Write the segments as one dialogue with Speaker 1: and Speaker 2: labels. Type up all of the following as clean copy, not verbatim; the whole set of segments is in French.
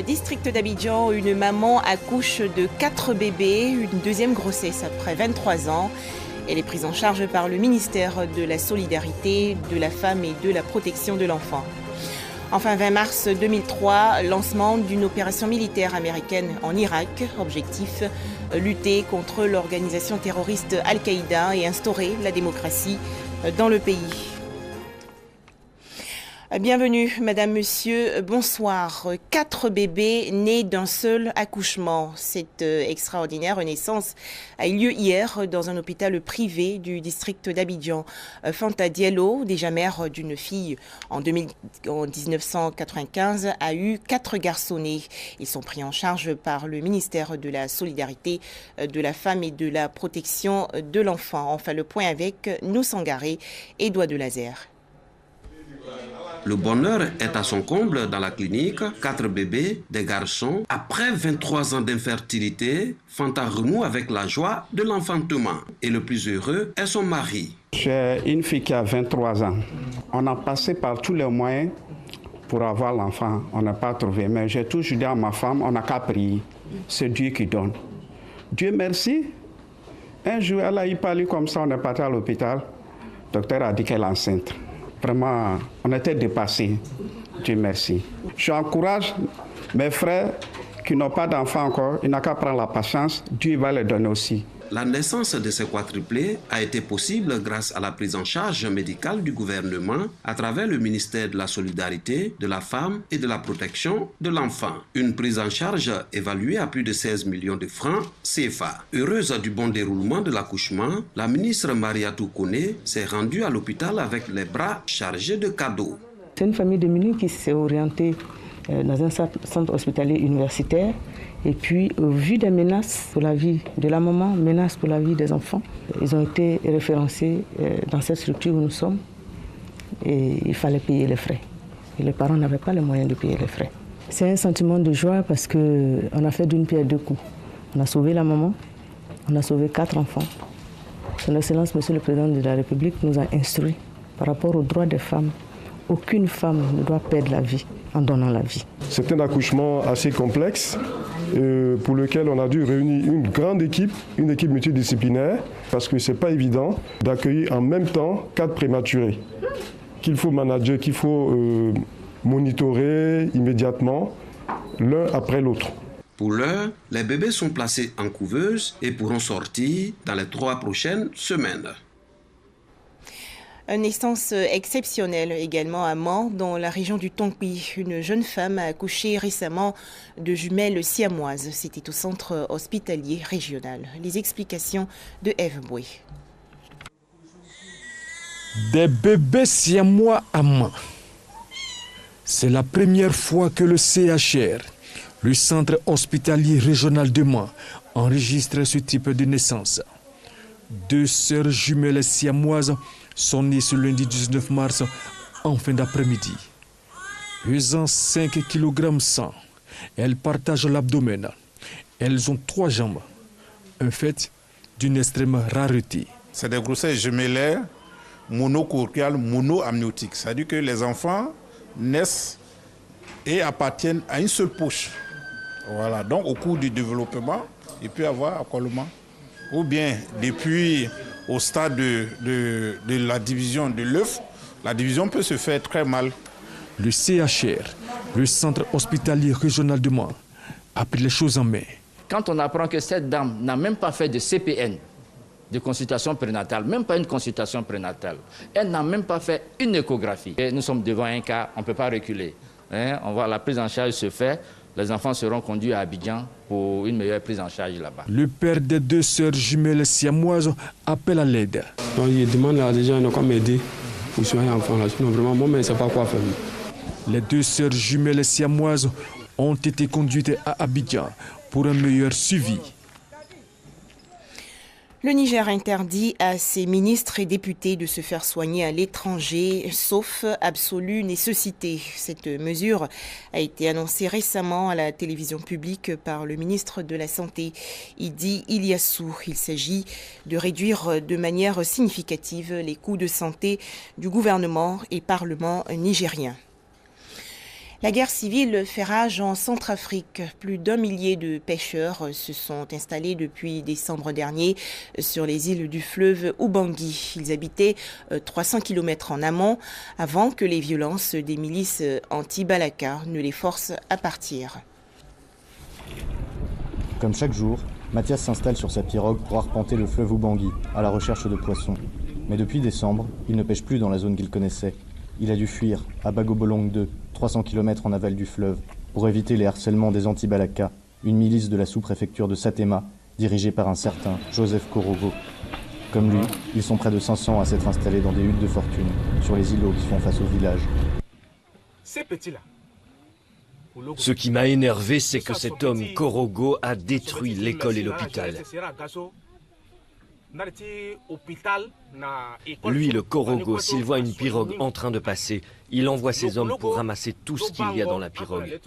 Speaker 1: District d'Abidjan, une maman accouche de 4 bébés, une deuxième grossesse après 23 ans. Elle est prise en charge par le ministère de la Solidarité, de la Femme et de la Protection de l'Enfant. Enfin, 20 mars 2003, lancement d'une opération militaire américaine en Irak. Objectif, lutter contre l'organisation terroriste Al-Qaïda et instaurer la démocratie dans le pays. Bienvenue, madame, monsieur, bonsoir. 4 bébés nés d'un seul accouchement. Cette extraordinaire naissance a eu lieu hier dans un hôpital privé du district d'Abidjan. Fanta Diallo, déjà mère d'une fille en 1995, a eu 4 garçonnets. Ils sont pris en charge par le ministère de la Solidarité, de la Femme et de la Protection de l'Enfant. Enfin, le point avec nous Sangaré et Doigt de Laser.
Speaker 2: Le bonheur est à son comble dans la clinique. 4 bébés, des garçons. Après 23 ans d'infertilité, Fanta renoue avec la joie de l'enfantement. Et le plus heureux est son mari.
Speaker 3: J'ai une fille qui a 23 ans. On a passé par tous les moyens pour avoir l'enfant. On n'a pas trouvé. Mais j'ai toujours dit à ma femme, on n'a qu'à prier. C'est Dieu qui donne. Dieu merci. Un jour, elle a eu parlé comme ça, on est parti à l'hôpital. Le docteur a dit qu'elle est enceinte. Vraiment, on était dépassés. Dieu merci. J'encourage mes frères qui n'ont pas d'enfants encore. Ils n'ont qu'à prendre la patience. Dieu va les donner aussi.
Speaker 2: La naissance de ces quadruplés a été possible grâce à la prise en charge médicale du gouvernement à travers le ministère de la Solidarité, de la Femme et de la Protection de l'Enfant. Une prise en charge évaluée à plus de 16 millions de francs CFA. Heureuse du bon déroulement de l'accouchement, la ministre Mariatou Kone s'est rendue à l'hôpital avec les bras chargés de cadeaux.
Speaker 4: C'est une famille de démunie qui s'est orientée dans un centre hospitalier universitaire. Et puis, au vu des menaces pour la vie de la maman, menaces pour la vie des enfants, ils ont été référencés dans cette structure où nous sommes. Et il fallait payer les frais. Et les parents n'avaient pas les moyens de payer les frais. C'est un sentiment de joie parce qu'on a fait d'une pierre deux coups. On a sauvé la maman, on a sauvé 4 enfants. Son Excellence, Monsieur le Président de la République, nous a instruits par rapport aux droits des femmes. Aucune femme ne doit perdre la vie en donnant la vie.
Speaker 5: C'est un accouchement assez complexe pour lequel on a dû réunir une grande équipe, une équipe multidisciplinaire, parce que ce n'est pas évident d'accueillir en même temps 4 prématurés qu'il faut manager, qu'il faut monitorer immédiatement, l'un après l'autre.
Speaker 2: Pour l'heure, les bébés sont placés en couveuse et pourront sortir dans les 3 prochaines semaines.
Speaker 1: Une naissance exceptionnelle également à Mans, dans la région du Tongpi. Une jeune femme a accouché récemment de jumelles siamoises. C'était au centre hospitalier régional. Les explications de Eve Boué.
Speaker 6: Des bébés siamois à Mans. C'est la première fois que le CHR, le centre hospitalier régional de Mans, enregistre ce type de naissance. 2 sœurs jumelles siamoises sont nées ce lundi 19 mars en fin d'après-midi. Pesant 5 kg 100, elles partagent l'abdomen. Elles ont 3 jambes, un fait d'une extrême rareté.
Speaker 7: C'est des grossesses jumellaires monocoquiales, monoamniotiques. C'est-à-dire que les enfants naissent et appartiennent à une seule poche. Voilà. Donc au cours du développement, il peut y avoir accolement. Ou bien depuis au stade de la division de l'œuf, la division peut se faire très mal.
Speaker 6: Le CHR, le centre hospitalier régional de Mans, a pris les choses en main.
Speaker 8: Quand on apprend que cette dame n'a même pas fait de CPN, de consultation prénatale, même pas une consultation prénatale, elle n'a même pas fait une échographie. Et nous sommes devant un cas, on ne peut pas reculer. On voit la prise en charge se fait. Les enfants seront conduits à Abidjan pour une meilleure prise en charge là-bas.
Speaker 6: Le père des 2 sœurs jumelles siamoises appelle à l'aide.
Speaker 9: Donc il demande à des gens de m'aider pour soigner l'enfant là. Sinon vraiment, moi, je ne sais pas quoi faire.
Speaker 6: Les 2 sœurs jumelles siamoises ont été conduites à Abidjan pour un meilleur suivi.
Speaker 1: Le Niger interdit à ses ministres et députés de se faire soigner à l'étranger, sauf absolue nécessité. Cette mesure a été annoncée récemment à la télévision publique par le ministre de la Santé, Idi Iliassou. Il s'agit de réduire de manière significative les coûts de santé du gouvernement et parlement nigérien. La guerre civile fait rage en Centrafrique. Plus d'1 millier de pêcheurs se sont installés depuis décembre dernier sur les îles du fleuve Ubangui. Ils habitaient 300 km en amont avant que les violences des milices anti-Balaka ne les forcent à partir.
Speaker 10: Comme chaque jour, Mathias s'installe sur sa pirogue pour arpenter le fleuve Ubangui à la recherche de poissons. Mais depuis décembre, il ne pêche plus dans la zone qu'il connaissait. Il a dû fuir à Bagobolong 2, 300 km en aval du fleuve, pour éviter les harcèlements des anti-Balaka, une milice de la sous-préfecture de Satéma, dirigée par un certain Joseph Korogo. Comme lui, ils sont près de 500 à s'être installés dans des huttes de fortune, sur les îlots qui font face au village.
Speaker 11: Ces petits-là. Ce qui m'a énervé, c'est que cet homme Korogo a détruit l'école et l'hôpital. Lui, le Korogo, s'il voit une pirogue en train de passer, il envoie ses hommes pour ramasser tout ce qu'il y a dans la pirogue.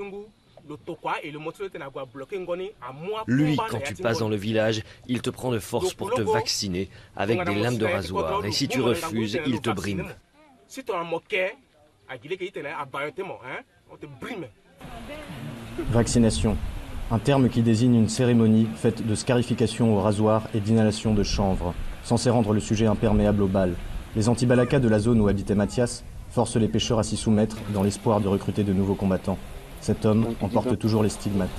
Speaker 11: Lui, quand tu passes dans le village, il te prend de force pour te vacciner avec des lames de rasoir. Et si tu refuses, il te brime.
Speaker 10: Vaccination, un terme qui désigne une cérémonie faite de scarification au rasoir et d'inhalation de chanvre, censé rendre le sujet imperméable aux balles. Les anti-Balaka de la zone où habitait Mathias forcent les pêcheurs à s'y soumettre dans l'espoir de recruter de nouveaux combattants. Cet homme en porte toujours les stigmates.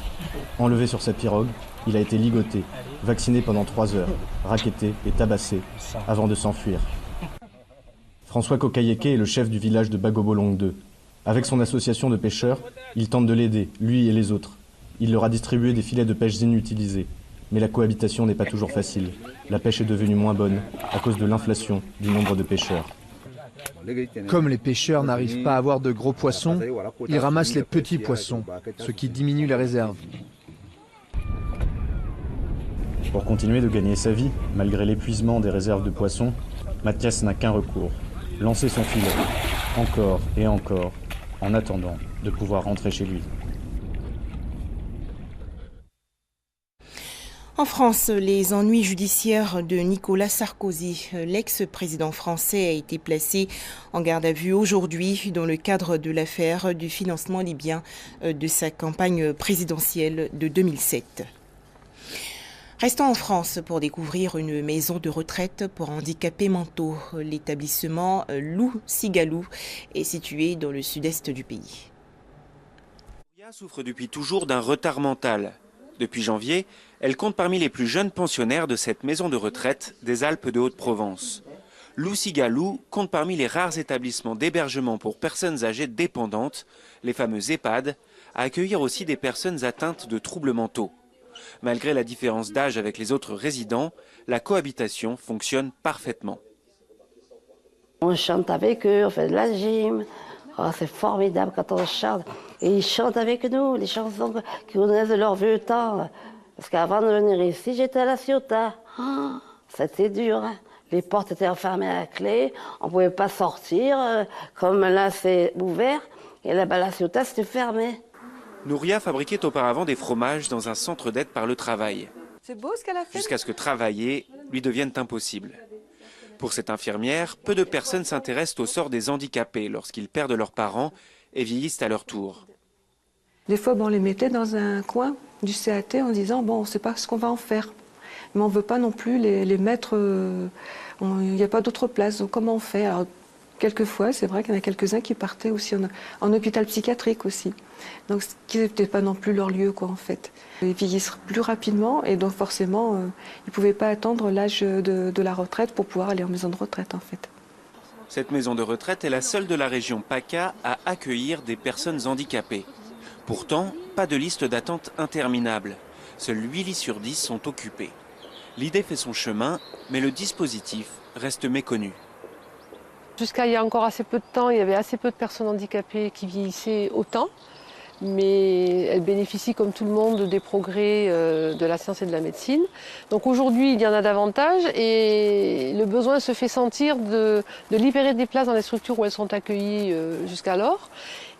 Speaker 10: Enlevé sur sa pirogue, il a été ligoté, vacciné pendant 3 heures, racketté et tabassé, avant de s'enfuir. François Kokayeke est le chef du village de Bagobolong 2. Avec son association de pêcheurs, il tente de l'aider, lui et les autres. Il leur a distribué des filets de pêche inutilisés. Mais la cohabitation n'est pas toujours facile. La pêche est devenue moins bonne à cause de l'inflation du nombre de pêcheurs.
Speaker 12: Comme les pêcheurs n'arrivent pas à avoir de gros poissons, ils ramassent les petits poissons, ce qui diminue les réserves.
Speaker 10: Pour continuer de gagner sa vie, malgré l'épuisement des réserves de poissons, Mathias n'a qu'un recours, lancer son filet, encore et encore, en attendant de pouvoir rentrer chez lui.
Speaker 1: En France, les ennuis judiciaires de Nicolas Sarkozy, l'ex-président français, a été placé en garde à vue aujourd'hui dans le cadre de l'affaire du financement libyen de sa campagne présidentielle de 2007. Restons en France pour découvrir une maison de retraite pour handicapés mentaux. L'établissement Lou Sigalou est situé dans le sud-est du pays.
Speaker 13: Nouria souffre depuis toujours d'un retard mental. Depuis janvier, elle compte parmi les plus jeunes pensionnaires de cette maison de retraite des Alpes de Haute-Provence. Lou Sigalou compte parmi les rares établissements d'hébergement pour personnes âgées dépendantes, les fameux EHPAD, à accueillir aussi des personnes atteintes de troubles mentaux. Malgré la différence d'âge avec les autres résidents, la cohabitation fonctionne parfaitement.
Speaker 14: On chante avec eux, on fait de la gym. Oh, c'est formidable quand on chante. Et ils chantent avec nous, les chansons qu'ils connaissent de leur vieux temps. Parce qu'avant de venir ici, j'étais à la Ciotat. Oh, c'était dur. Hein. Les portes étaient enfermées à la clé, on ne pouvait pas sortir. Comme là, c'est ouvert. Et là-bas, la Ciotat, c'était fermé.
Speaker 13: Nouria fabriquait auparavant des fromages dans un centre d'aide par le travail.
Speaker 15: C'est beau ce qu'elle a fait.
Speaker 13: Jusqu'à ce que travailler lui devienne impossible. Pour cette infirmière, peu de personnes s'intéressent au sort des handicapés lorsqu'ils perdent leurs parents et vieillissent à leur tour.
Speaker 15: Des fois, on les mettait dans un coin du CAT en disant bon, on ne sait pas ce qu'on va en faire. Mais on ne veut pas non plus les mettre. Il n'y a pas d'autre place. Donc comment on fait? Alors, quelquefois, c'est vrai qu'il y en a quelques-uns qui partaient aussi en hôpital psychiatrique aussi. Donc, ce qui n'était pas non plus leur lieu, quoi, en fait. Ils vieillissent plus rapidement et donc forcément, ils ne pouvaient pas attendre l'âge de la retraite pour pouvoir aller en maison de retraite, en fait.
Speaker 13: Cette maison de retraite est la seule de la région PACA à accueillir des personnes handicapées. Pourtant, pas de liste d'attente interminable. Seuls 8 lits sur 10 sont occupés. L'idée fait son chemin, mais le dispositif reste méconnu.
Speaker 16: Jusqu'à il y a encore assez peu de temps, il y avait assez peu de personnes handicapées qui vieillissaient autant. Mais elles bénéficient comme tout le monde des progrès de la science et de la médecine. Donc aujourd'hui, il y en a davantage et le besoin se fait sentir de libérer des places dans les structures où elles sont accueillies jusqu'alors.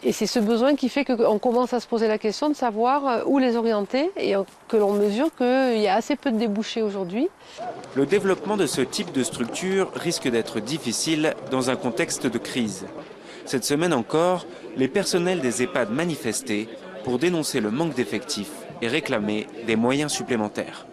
Speaker 16: Et c'est ce besoin qui fait qu'on commence à se poser la question de savoir où les orienter et que l'on mesure qu'il y a assez peu de débouchés aujourd'hui.
Speaker 13: Le développement de ce type de structure risque d'être difficile dans un contexte de crise. Cette semaine encore, les personnels des EHPAD manifestaient pour dénoncer le manque d'effectifs et réclamer des moyens supplémentaires.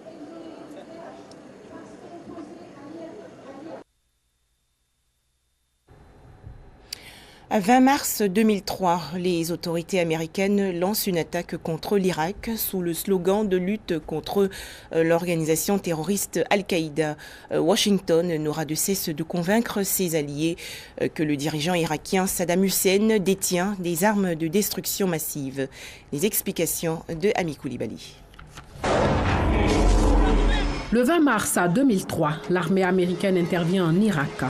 Speaker 1: À 20 mars 2003, les autorités américaines lancent une attaque contre l'Irak sous le slogan de lutte contre l'organisation terroriste Al-Qaïda. Washington n'aura de cesse de convaincre ses alliés que le dirigeant irakien Saddam Hussein détient des armes de destruction massive. Les explications de Ami Koulibaly.
Speaker 17: Le 20 mars 2003, l'armée américaine intervient en Irak.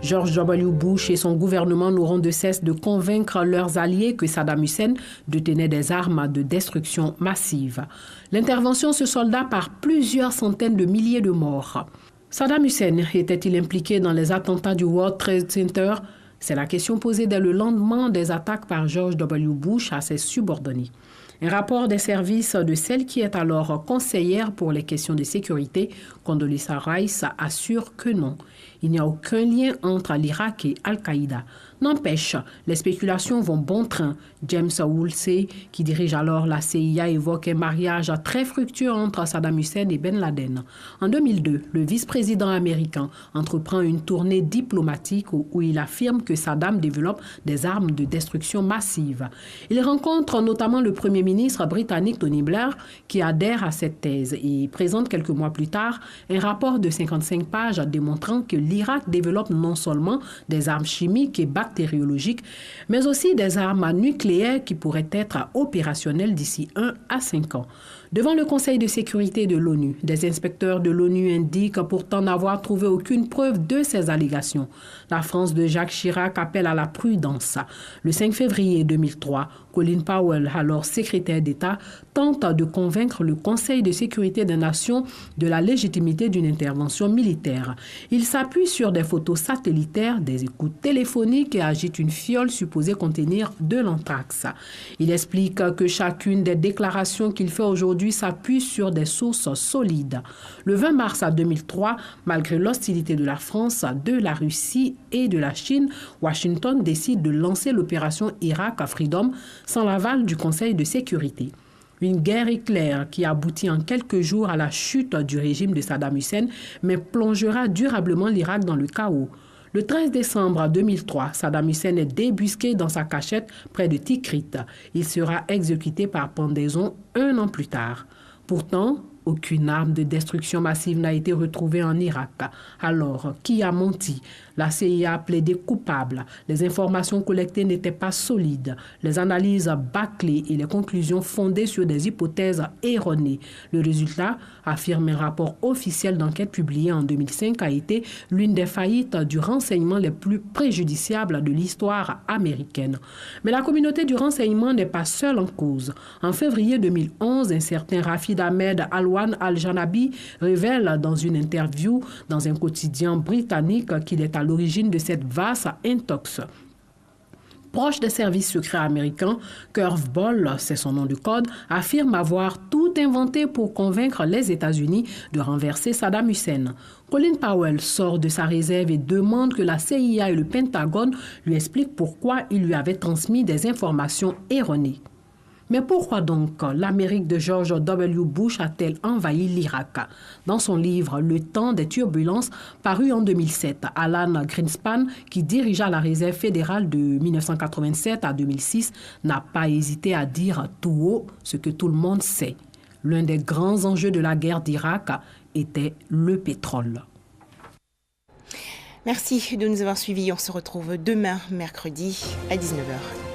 Speaker 17: George W. Bush et son gouvernement n'auront de cesse de convaincre leurs alliés que Saddam Hussein détenait des armes de destruction massive. L'intervention se solda par plusieurs centaines de milliers de morts. Saddam Hussein était-il impliqué dans les attentats du World Trade Center? C'est la question posée dès le lendemain des attaques par George W. Bush à ses subordonnés. Un rapport des services de celle qui est alors conseillère pour les questions de sécurité, Condoleezza Rice, assure que non. Il n'y a aucun lien entre l'Irak et Al-Qaïda. N'empêche, les spéculations vont bon train. James Woolsey, qui dirige alors la CIA, évoque un mariage très fructueux entre Saddam Hussein et Ben Laden. En 2002, le vice-président américain entreprend une tournée diplomatique où il affirme que Saddam développe des armes de destruction massive. Il rencontre notamment le premier ministre britannique Tony Blair, qui adhère à cette thèse et présente quelques mois plus tard un rapport de 55 pages démontrant que l'Irak développe non seulement des armes chimiques et bactériologiques, mais aussi des armes nucléaires qui pourraient être opérationnelles d'ici 1 à 5 ans. Devant le Conseil de sécurité de l'ONU, des inspecteurs de l'ONU indiquent pourtant n'avoir trouvé aucune preuve de ces allégations. La France de Jacques Chirac appelle à la prudence. Le 5 février 2003, Colin Powell, alors secrétaire d'État, tente de convaincre le Conseil de sécurité des Nations de la légitimité d'une intervention militaire. Il s'appuie sur des photos satellitaires, des écoutes téléphoniques et agite une fiole supposée contenir de l'anthrax. Il explique que chacune des déclarations qu'il fait aujourd'hui s'appuie sur des sources solides. Le 20 mars 2003, malgré l'hostilité de la France, de la Russie et de la Chine, Washington décide de lancer l'opération Irak Freedom sans l'aval du Conseil de sécurité. Une guerre éclair qui aboutit en quelques jours à la chute du régime de Saddam Hussein, mais plongera durablement l'Irak dans le chaos. Le 13 décembre 2003, Saddam Hussein est débusqué dans sa cachette près de Tikrit. Il sera exécuté par pendaison 1 an plus tard. Pourtant, aucune arme de destruction massive n'a été retrouvée en Irak. Alors, qui a menti? La CIA a plaidé coupable. Les informations collectées n'étaient pas solides. Les analyses bâclées et les conclusions fondées sur des hypothèses erronées. Le résultat, affirme un rapport officiel d'enquête publié en 2005, a été l'une des faillites du renseignement les plus préjudiciables de l'histoire américaine. Mais la communauté du renseignement n'est pas seule en cause. En février 2011, un certain Rafid Ahmed Alwan Al-Janabi révèle dans une interview dans un quotidien britannique qu'il est à l'origine de cette vaste intox. Proche des services secrets américains, Curveball, c'est son nom de code, affirme avoir tout inventé pour convaincre les États-Unis de renverser Saddam Hussein. Colin Powell sort de sa réserve et demande que la CIA et le Pentagone lui expliquent pourquoi il lui avait transmis des informations erronées. Mais pourquoi donc l'Amérique de George W. Bush a-t-elle envahi l'Irak? Dans son livre « Le temps des turbulences », paru en 2007, Alan Greenspan, qui dirigea la réserve fédérale de 1987 à 2006, n'a pas hésité à dire tout haut ce que tout le monde sait. L'un des grands enjeux de la guerre d'Irak était le pétrole.
Speaker 1: Merci de nous avoir suivis. On se retrouve demain, mercredi, à 19h.